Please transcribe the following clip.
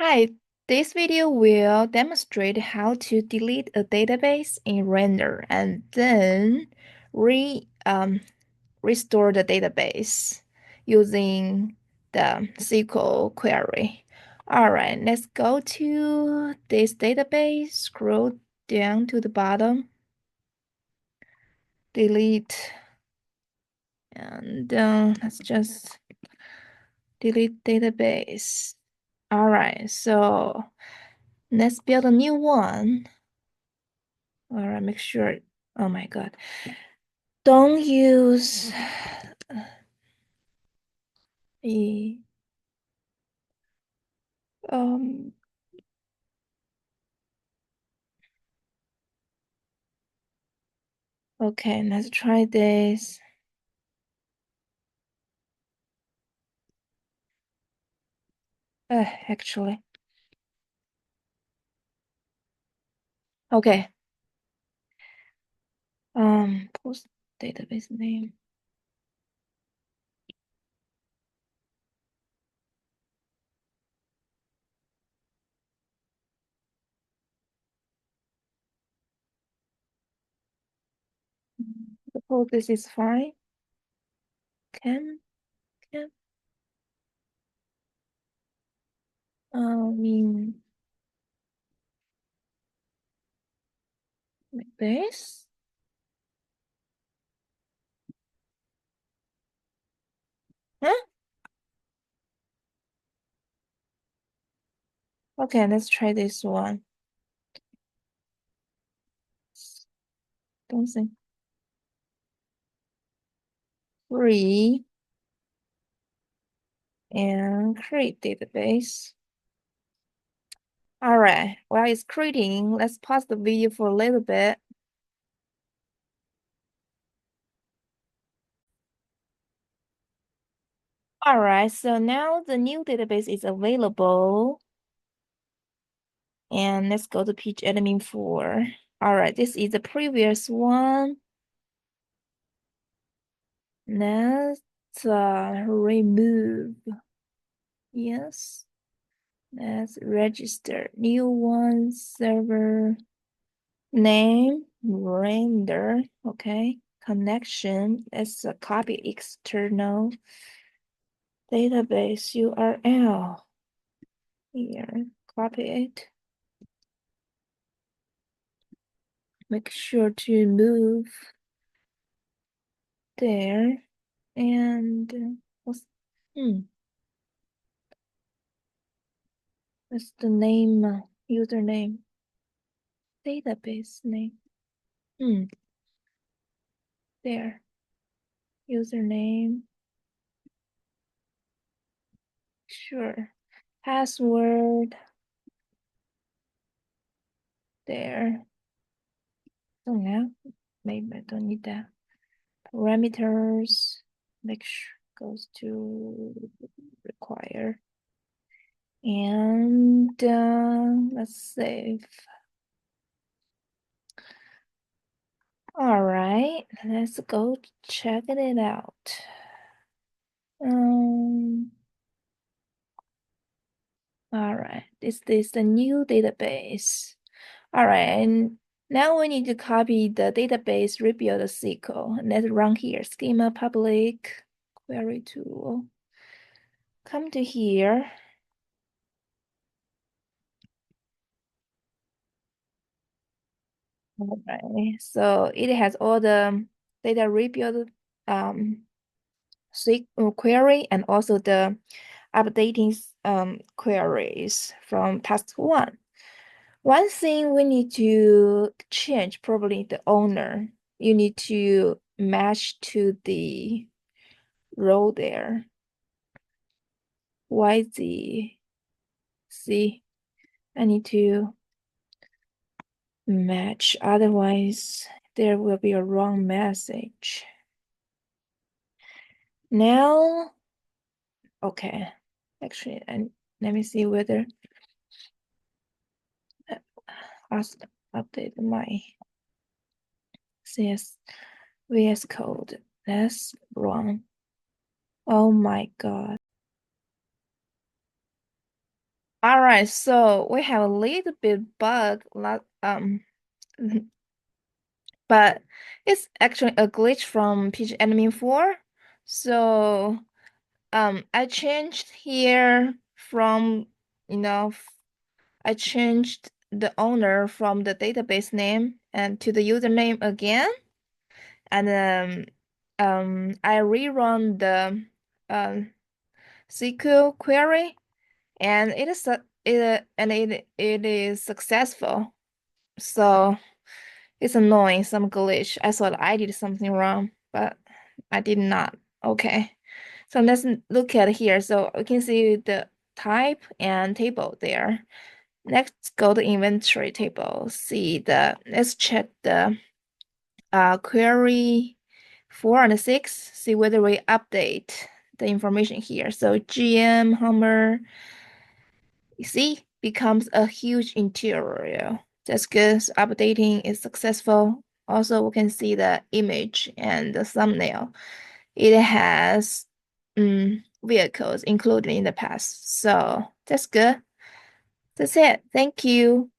Hi, this video will demonstrate how to delete a database in Render and then restore the database using the SQL query. All right, let's go to this database, scroll down to the bottom, delete, and let's just delete database. All right, so let's build a new one. All right, make sure. Oh my God. Don't use the um okay, let's try this. Actually. Okay. Post database name. Suppose this is fine. Can mean like this. Huh? Okay, let's try this one. Don't think. Free and create database. All right, while it's creating, let's pause the video for a little bit. All right, so now the new database is available. And let's go to pgadmin 4. All right, this is the previous one. Let's remove. Yes. Let's register. New one, server name, render. Okay. Connection. Let's copy external database URL. Here, copy it. Make sure to move there. And what's what's the name, username, database name? There, username, sure. Password, there. Oh, yeah, maybe I don't need that. Parameters, make sure goes to require. And let's save. All right, let's go check it out. All right, this is the new database. All right, and now we need to copy the database, rebuild the SQL. Let's run here, schema public query tool. Come to here. All right, so it has all the data rebuild query and also the updating queries from task one. One thing we need to change, probably the owner. You need to match to the row there. YZ. See, I need to match, otherwise there will be a wrong message. Now, okay, actually, and let me see whether I'll update my VS Code. That's wrong. Oh my God. All right, so we have a little bit bug, but it's actually a glitch from pgadmin 4. So I changed here from, you know, I changed the owner from the database name and to the username again, and I rerun the um SQL query, and it is successful. So it's annoying, some glitch. I thought I did something wrong, but I did not. Okay. So let's look at here. So we can see the type and table there. Let's go to inventory table. Let's check the query 4 and 6. See whether we update the information here. So GM Hummer, you see, becomes a huge interior. That's good. So updating is successful. Also, we can see the image and the thumbnail. It has vehicles included in the past. So that's good. That's it. Thank you.